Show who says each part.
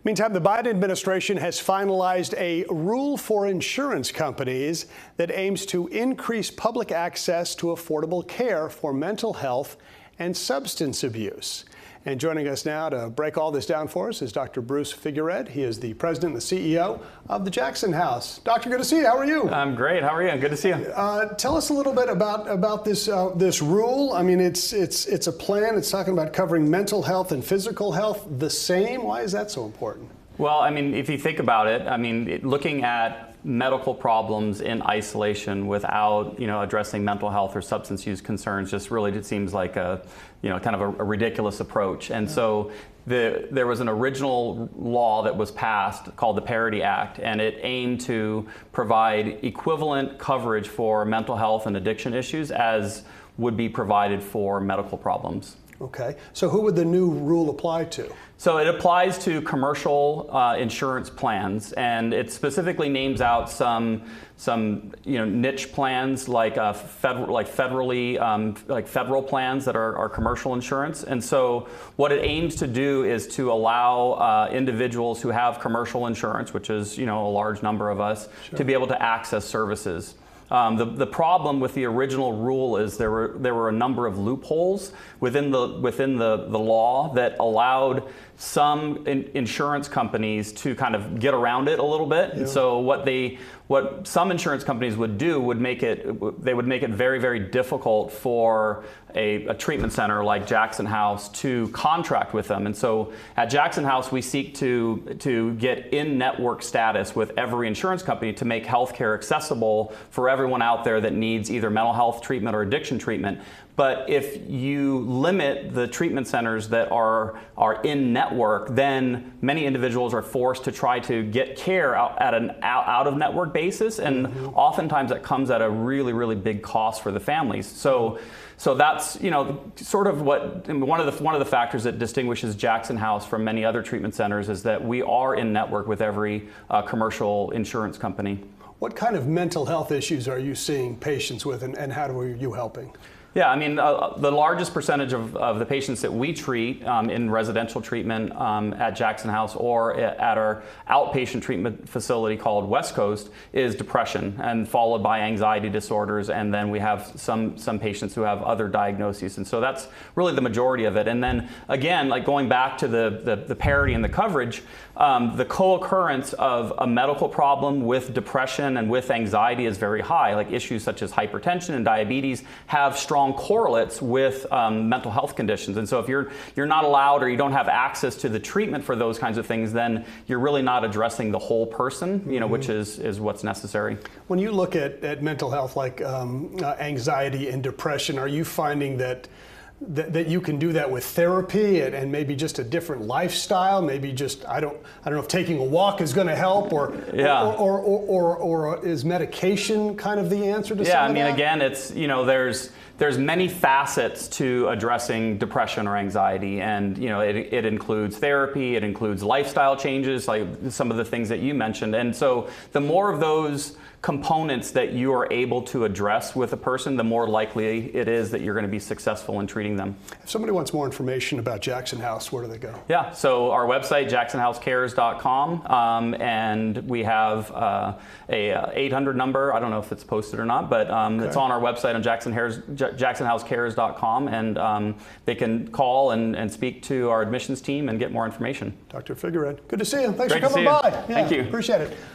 Speaker 1: Meantime, the Biden administration has finalized a rule for insurance companies that aims to increase public access to affordable care for mental health and substance abuse. And joining us now to break all this down for us is Dr. Bruce Figuered. He is the president and the CEO of the Jackson House. Doctor, good to see you. How are you?
Speaker 2: I'm great. How are you? Good to see you.
Speaker 1: Tell us a little bit about this rule. I mean, it's a plan. It's talking about covering mental health and physical health the same. Why is that so important?
Speaker 2: Well, I mean, if you think about it, I mean, looking at medical problems in isolation without, addressing mental health or substance use concerns just really seems like a ridiculous approach. And so there was an original law that was passed called the Parity Act, and it aimed to provide equivalent coverage for mental health and addiction issues as would be provided for medical problems.
Speaker 1: Okay, so who would the new rule apply to?
Speaker 2: So it applies to commercial insurance plans, and it specifically names out some niche plans like federal plans that are commercial insurance. And so what it aims to do is to allow individuals who have commercial insurance, which is a large number of us,
Speaker 1: Sure,
Speaker 2: to be able to access services. The problem with the original rule is there were a number of loopholes within the law that allowed some insurance companies to kind of get around it a little bit. Yeah. And so what some insurance companies would do would make it very, very difficult for a treatment center like Jackson House to contract with them. And so at Jackson House, we seek to get in-network status with every insurance company to make healthcare accessible for everyone out there that needs either mental health treatment or addiction treatment. But if you limit the treatment centers that are in network, then many individuals are forced to try to get care at an out-of-network basis, and oftentimes that comes at a really, really big cost for the families. So that's sort of one of the factors that distinguishes Jackson House from many other treatment centers is that we are in network with every commercial insurance company.
Speaker 1: What kind of mental health issues are you seeing patients with, and how are you helping?
Speaker 2: Yeah, I mean, the largest percentage of the patients that we treat in residential treatment at Jackson House or at our outpatient treatment facility called West Coast is depression, and followed by anxiety disorders, and then we have some patients who have other diagnoses, and so that's really the majority of it. And then again, like going back to the parity and the coverage, the co-occurrence of a medical problem with depression and with anxiety is very high. Like issues such as hypertension and diabetes have strong correlates with mental health conditions. And so if you're not allowed or you don't have access to the treatment for those kinds of things, then you're really not addressing the whole person, which is what's necessary. When
Speaker 1: you look at mental health like anxiety and depression, are you finding that you can do that with therapy and maybe just a different lifestyle? Maybe just I don't know if taking a walk is going to help, or is medication kind of the answer to some of that?
Speaker 2: Yeah, I mean, again, it's there's many facets to addressing depression or anxiety, and it includes therapy, it includes lifestyle changes, like some of the things that you mentioned. And so the more of those components that you are able to address with a person, the more likely it is that you're going to be successful in treating them.
Speaker 1: If somebody wants more information about Jackson House, where do they go?
Speaker 2: Yeah, so our website, jacksonhousecares.com, and we have a 800 number. I don't know if it's posted or not, but it's on our website on jacksonhousecares.com, and they can call and speak to our admissions team and get more information.
Speaker 1: Dr. Figuered, good to see you. Thanks
Speaker 2: Great
Speaker 1: for coming by.
Speaker 2: Yeah, thank you.
Speaker 1: Appreciate it.